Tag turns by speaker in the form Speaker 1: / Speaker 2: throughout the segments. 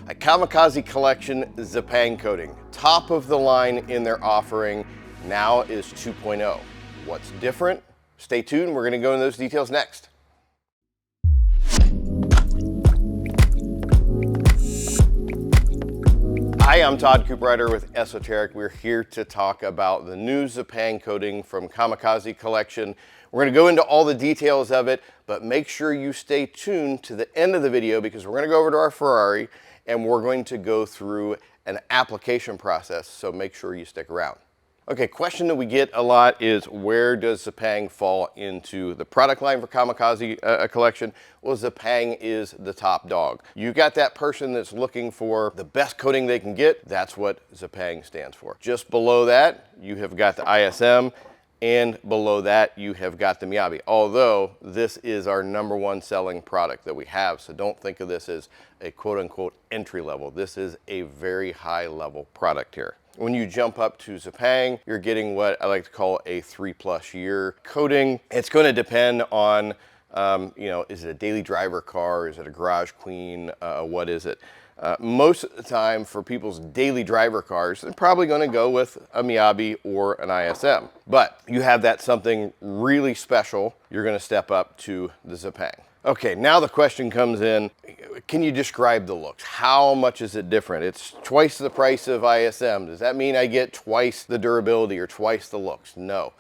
Speaker 1: A KAMIKAZE Collection Zipang coating. Top of the line in their offering now is 2.0. What's different? Stay tuned, we're gonna go into those details next. Hi, I'm Todd Cooperrider with Esoteric. We're here to talk about the new Zipang coating from KAMIKAZE Collection. We're going to go into all the details of it, but make sure you stay tuned to the end of the video because we're going to go over to our Ferrari and we're going to go through an application process, so make sure you stick around. Okay, question that we get a lot is where does Zipang fall into the product line for KAMIKAZE Collection? Well, Zipang is the top dog. You got that person that's looking for the best coating they can get, that's what Zipang stands for. Just below that, you have got the ISM, and below that, you have got the Miyabi. Although, this is our #1 selling product that we have, so don't think of this as a quote-unquote entry level. This is a very high level product here. When you jump up to Zipang, you're getting what I like to call a 3+ year coating. It's going to depend on, is it a daily driver car? Is it a garage queen? What is it? Most of the time for people's daily driver cars, they're probably going to go with a Miyabi or an ISM. But you have that something really special, you're going to step up to the Zipang. Okay, now the question comes in, can you describe the looks? How much is it different? It's twice the price of ISM. Does that mean I get twice the durability or twice the looks? No.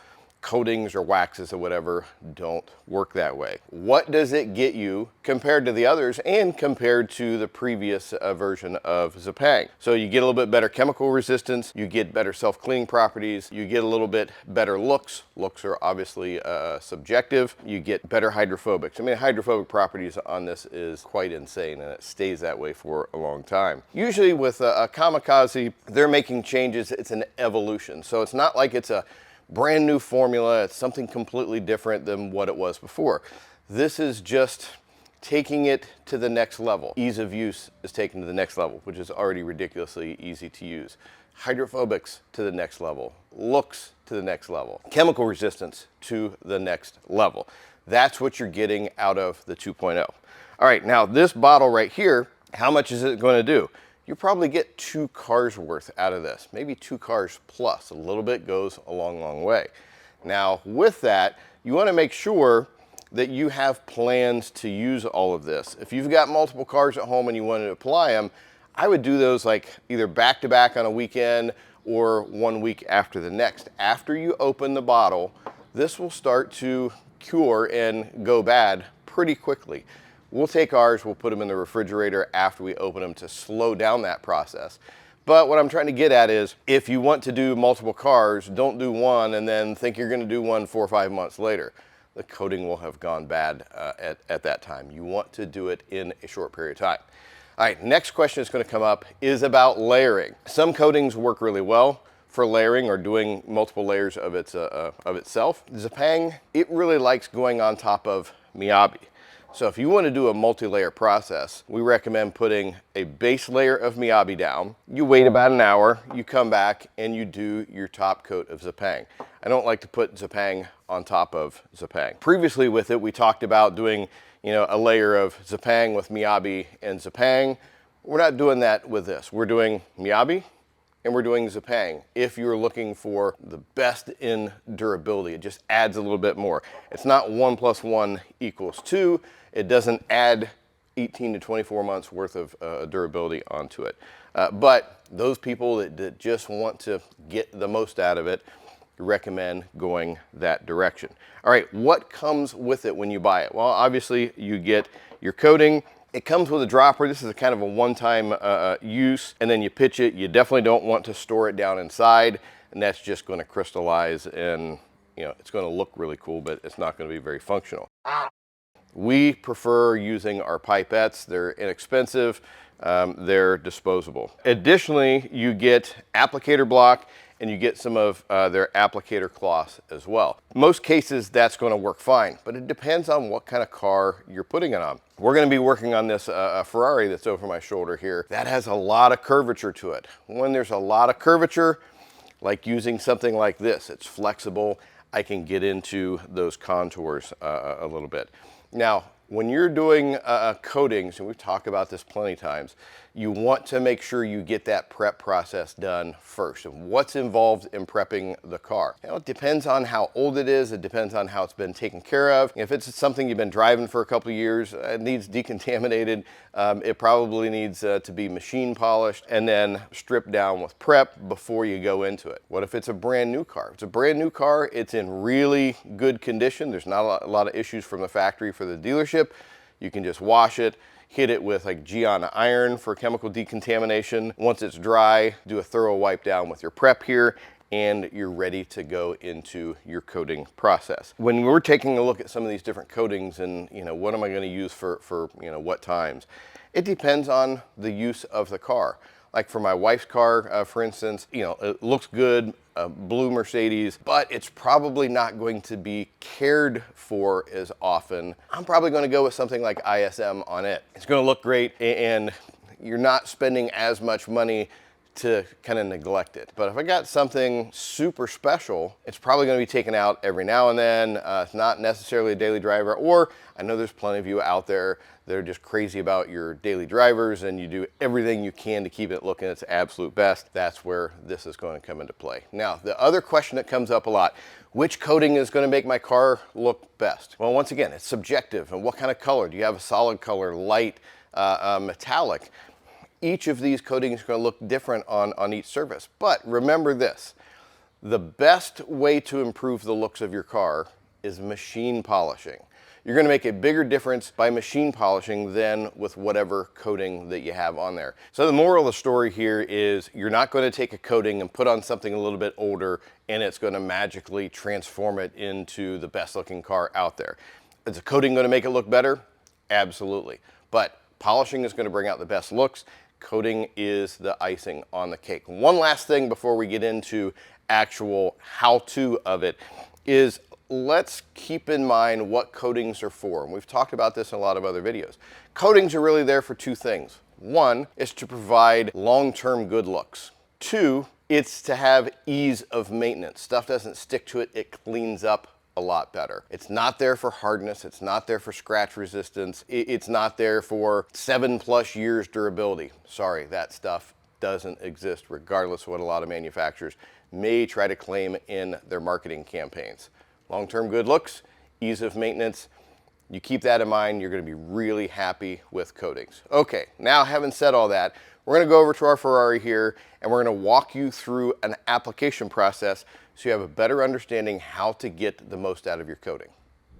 Speaker 1: Coatings or waxes or whatever don't work that way. What does it get you compared to the others and compared to the previous version of Zipang? So you get a little bit better chemical resistance, you get better self-cleaning properties, you get a little bit better looks. Looks are obviously subjective. You get better hydrophobics. I mean, hydrophobic properties on this is quite insane and it stays that way for a long time. Usually with a KAMIKAZE, they're making changes. It's an evolution. So it's not like it's a brand new formula, it's something completely different than what it was before. This is just taking it to the next level. Ease of use is taken to the next level, which is already ridiculously easy to use. Hydrophobics to the next level. Looks to the next level. Chemical resistance to the next level. That's what you're getting out of the 2.0. All right, now this bottle right here, how much is it going to do? You probably get 2 cars worth out of this, maybe 2 cars plus. A little bit goes a long, long way. Now, with that, you want to make sure that you have plans to use all of this. If you've got multiple cars at home and you want to apply them, I would do those like either back to back on a weekend or 1 week after the next. After you open the bottle, this will start to cure and go bad pretty quickly. We'll take ours, we'll put them in the refrigerator after we open them to slow down that process. But what I'm trying to get at is, if you want to do multiple cars, don't do one and then think you're going to do one 4 or 5 months later. The coating will have gone bad at that time. You want to do it in a short period of time. All right, next question that's going to come up is about layering. Some coatings work really well for layering or doing multiple layers of itself. Zipang, it really likes going on top of Miyabi. So if you want to do a multi-layer process, we recommend putting a base layer of Miyabi down. You wait about an hour, you come back and you do your top coat of Zipang. I don't like to put Zipang on top of Zipang. Previously with it, we talked about doing, a layer of Zipang with Miyabi and Zipang. We're not doing that with this. We're doing Miyabi and we're doing Zipang. If you're looking for the best in durability, it just adds a little bit more. It's not 1 + 1 = 2. It doesn't add 18 to 24 months worth of durability onto it. But those people that just want to get the most out of it, recommend going that direction. All right, what comes with it when you buy it? Well, obviously you get your coating. It comes with a dropper. This is a kind of a one-time use, and then you pitch it. You definitely don't want to store it down inside, and that's just going to crystallize and it's going to look really cool, but it's not going to be very functional. We prefer using our pipettes. They're inexpensive, they're disposable. Additionally, you get applicator block and you get some of their applicator cloths as well. Most cases that's going to work fine, but it depends on what kind of car you're putting it on. We're going to be working on this Ferrari that's over my shoulder here. That has a lot of curvature to it. When there's a lot of curvature, like using something like this, it's flexible. I can get into those contours a little bit. Now, when you're doing coatings, and we've talked about this plenty of times, you want to make sure you get that prep process done first. And what's involved in prepping the car? You know, it depends on how old it is. It depends on how it's been taken care of. If it's something you've been driving for a couple of years, it needs decontaminated. It probably needs to be machine polished and then stripped down with prep before you go into it. What if it's a brand new car? If it's a brand new car, it's in really good condition. There's not a lot of issues from the factory for the dealership. You can just wash it, hit it with like Geon iron for chemical decontamination. Once it's dry, do a thorough wipe down with your prep here, and you're ready to go into your coating process. When we're taking a look at some of these different coatings and, you know, what am I going to use for you know, what times? It depends on the use of the car. Like for my wife's car, for instance, you know, it looks good, blue Mercedes, but it's probably not going to be cared for as often. I'm probably going to go with something like ISM on it. It's going to look great, and you're not spending as much money to kind of neglect it. But if I got something super special, it's probably going to be taken out every now and then. It's not necessarily a daily driver, or I know there's plenty of you out there that are just crazy about your daily drivers and you do everything you can to keep it looking its absolute best. That's where this is going to come into play. Now, the other question that comes up a lot, which coating is going to make my car look best? Well, once again, it's subjective. And what kind of color? Do you have a solid color, light, metallic? Each of these coatings is going to look different on each surface. But remember this, the best way to improve the looks of your car is machine polishing. You're going to make a bigger difference by machine polishing than with whatever coating that you have on there. So the moral of the story here is you're not going to take a coating and put on something a little bit older and it's going to magically transform it into the best looking car out there. Is a coating going to make it look better? Absolutely. But polishing is going to bring out the best looks. Coating is the icing on the cake. One last thing before we get into actual how-to of it is let's keep in mind what coatings are for. And we've talked about this in a lot of other videos. Coatings are really there for two things. One is to provide long-term good looks. Two, it's to have ease of maintenance. Stuff doesn't stick to it, it cleans up a lot better. It's not there for hardness, it's not there for scratch resistance, it's not there for 7+ years durability. Sorry, that stuff doesn't exist, regardless of what a lot of manufacturers may try to claim in their marketing campaigns. Long-term good looks, ease of maintenance, you keep that in mind, you're going to be really happy with coatings. Okay, now having said all that, we're going to go over to our Ferrari here and we're going to walk you through an application process so you have a better understanding how to get the most out of your coating.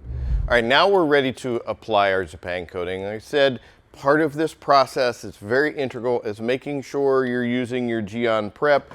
Speaker 1: All right, now we're ready to apply our Zipang coating. Like I said, part of this process is very integral, is making sure you're using your Geon prep,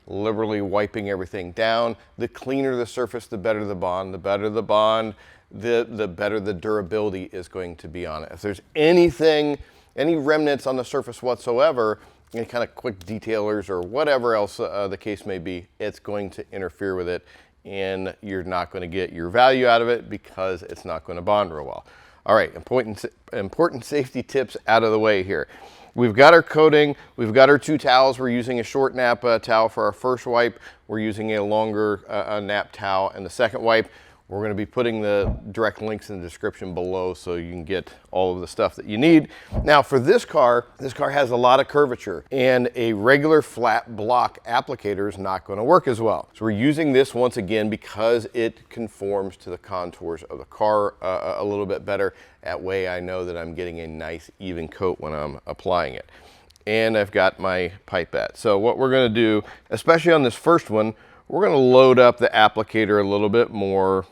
Speaker 1: liberally wiping everything down. The cleaner the surface, the better the bond. The better the bond, the better the durability is going to be on it. If there's anything, any remnants on the surface whatsoever, any kind of quick detailers or whatever else the case may be, it's going to interfere with it and you're not going to get your value out of it because it's not going to bond real well. All right, important safety tips out of the way here. We've got our coating, we've got our two towels. We're using a short nap towel for our first wipe. We're using a longer nap towel in the second wipe. We're going to be putting the direct links in the description below so you can get all of the stuff that you need. Now for this car has a lot of curvature and a regular flat block applicator is not going to work as well. So we're using this once again because it conforms to the contours of the car a little bit better. That way I know that I'm getting a nice even coat when I'm applying it. And I've got my pipette. So what we're going to do, especially on this first one, we're going to load up the applicator a little bit more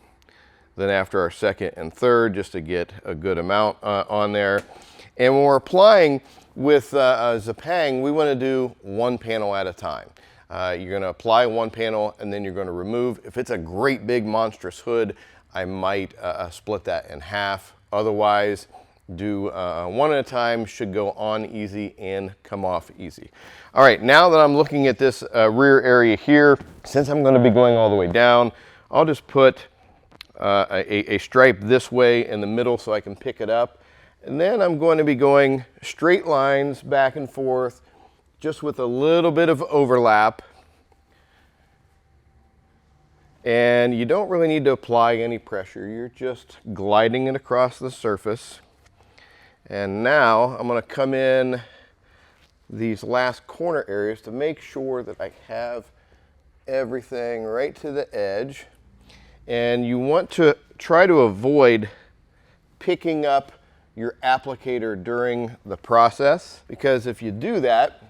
Speaker 1: than after our second and third, just to get a good amount on there. And when we're applying with Zipang, we want to do one panel at a time. You're going to apply one panel and then you're going to remove. If it's a great big monstrous hood, I might split that in half. Otherwise, do one at a time, should go on easy and come off easy. All right, now that I'm looking at this rear area here, since I'm going to be going all the way down, I'll just put a stripe this way in the middle so I can pick it up. And then I'm going to be going straight lines back and forth, just with a little bit of overlap. And you don't really need to apply any pressure. You're just gliding it across the surface. And now I'm going to come in these last corner areas to make sure that I have everything right to the edge. And you want to try to avoid picking up your applicator during the process, because if you do that,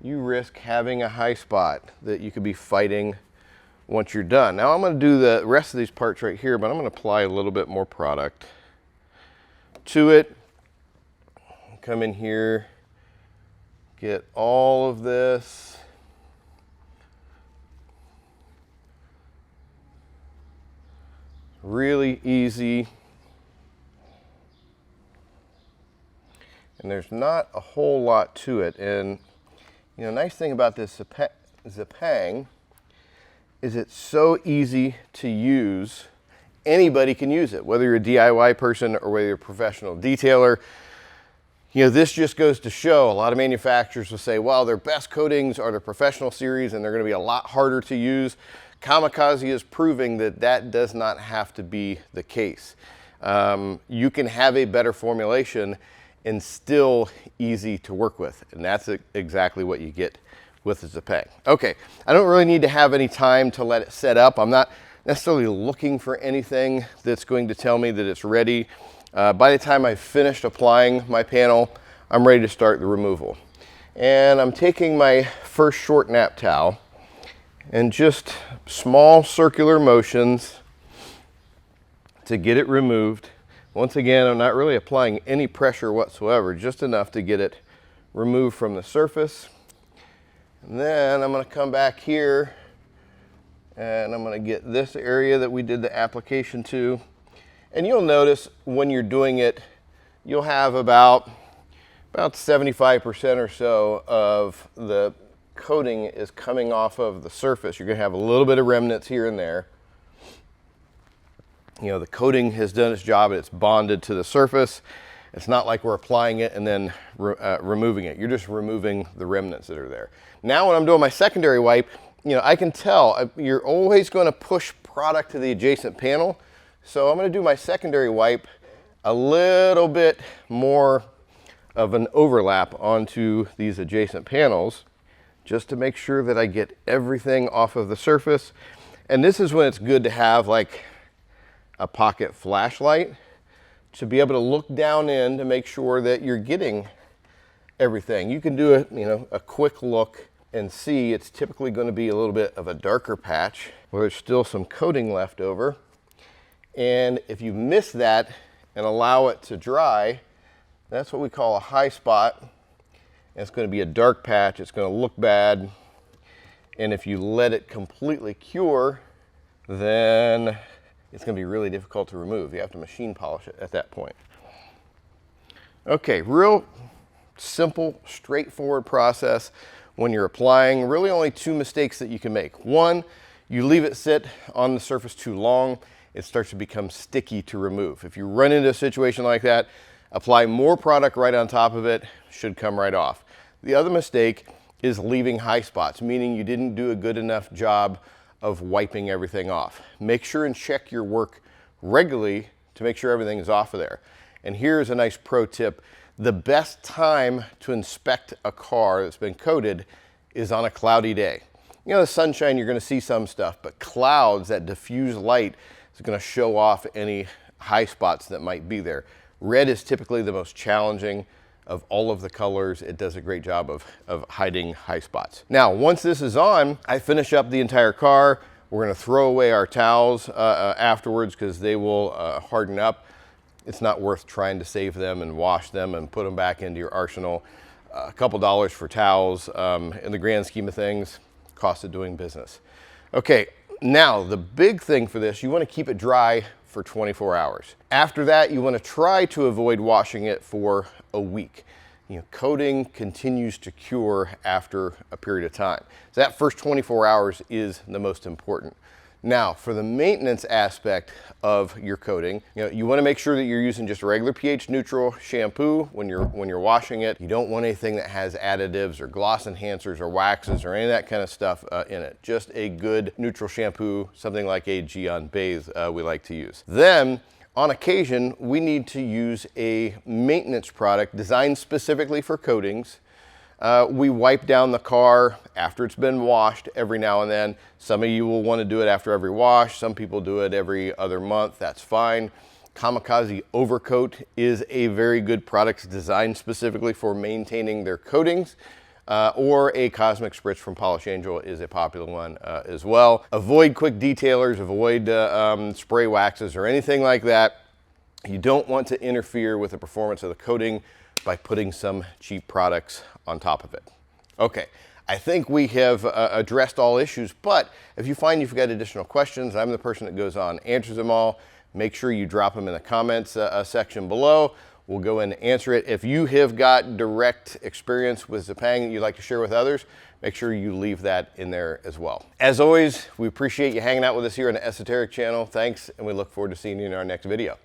Speaker 1: you risk having a high spot that you could be fighting once you're done. Now I'm going to do the rest of these parts right here, but I'm going to apply a little bit more product to it. Come in here, get all of this. Really easy. And there's not a whole lot to it. And you know, nice thing about this Zipang is it's so easy to use. Anybody can use it, whether you're a DIY person or whether you're a professional detailer. You know, this just goes to show a lot of manufacturers will say, well, their best coatings are their professional series and they're going to be a lot harder to use. Kamikaze is proving that that does not have to be the case. You can have a better formulation and still easy to work with. And that's exactly what you get with the Zipang. Okay, I don't really need to have any time to let it set up. I'm not necessarily looking for anything that's going to tell me that it's ready. By the time I've finished applying my panel, I'm ready to start the removal. And I'm taking my first short nap towel and just small circular motions to get it removed. Once again, I'm not really applying any pressure whatsoever, just enough to get it removed from the surface. And then I'm going to come back here and I'm going to get this area that we did the application to. And you'll notice when you're doing it, you'll have about 75% or so of the coating is coming off of the surface. You're going to have a little bit of remnants here and there. You know, the coating has done its job, it's bonded to the surface. It's not like we're applying it and then removing it. You're just removing the remnants that are there. Now when I'm doing my secondary wipe, you know, I can tell you're always going to push product to the adjacent panel. So I'm going to do my secondary wipe a little bit more of an overlap onto these adjacent panels, just to make sure that I get everything off of the surface. And this is when it's good to have like a pocket flashlight to be able to look down in to make sure that you're getting everything. You can do a quick look and see it's typically going to be a little bit of a darker patch where there's still some coating left over. And if you miss that and allow it to dry, that's what we call a high spot. And it's going to be a dark patch. It's going to look bad. And if you let it completely cure, then it's going to be really difficult to remove. You have to machine polish it at that point. Okay, real simple, straightforward process when you're applying. Really only two mistakes that you can make. One, you leave it sit on the surface too long, it starts to become sticky to remove. If you run into a situation like that, apply more product right on top of it, should come right off. The other mistake is leaving high spots, meaning you didn't do a good enough job of wiping everything off. Make sure and check your work regularly to make sure everything is off of there. And here's a nice pro tip. The best time to inspect a car that's been coated is on a cloudy day. You know, the sunshine, you're going to see some stuff, but clouds, that diffuse light, is going to show off any high spots that might be there. Red is typically the most challenging of all of the colors. It does a great job of hiding high spots. Now, once this is on, I finish up the entire car. We're going to throw away our towels afterwards because they will harden up. It's not worth trying to save them and wash them and put them back into your arsenal. A couple dollars for towels, in the grand scheme of things, cost of doing business. Okay, now the big thing for this, you want to keep it dry for 24 hours. After that, you want to try to avoid washing it for a week. You know, coating continues to cure after a period of time. So that first 24 hours is the most important. Now, for the maintenance aspect of your coating, you want to make sure that you're using just regular pH neutral shampoo when you're washing it. You don't want anything that has additives or gloss enhancers or waxes or any of that kind of stuff in it. Just a good neutral shampoo, something like a Gion Bathe we like to use. Then, on occasion, we need to use a maintenance product designed specifically for coatings we wipe down the car after it's been washed every now and then. Some of you will want to do it after every wash. Some people do it every other month. That's fine. Kamikaze Overcoat is a very good product designed specifically for maintaining their coatings. Or a Cosmic Spritz from Polish Angel is a popular one as well. Avoid quick detailers, avoid spray waxes or anything like that. You don't want to interfere with the performance of the coating by putting some cheap products on top of it. Okay, I think we have addressed all issues, but if you find you've got additional questions, I'm the person that goes on, answers them all. Make sure you drop them in the comments section below. We'll go in and answer it. If you have got direct experience with Zipang that you'd like to share with others, make sure you leave that in there as well. As always, we appreciate you hanging out with us here on the Esoteric channel. Thanks, and we look forward to seeing you in our next video.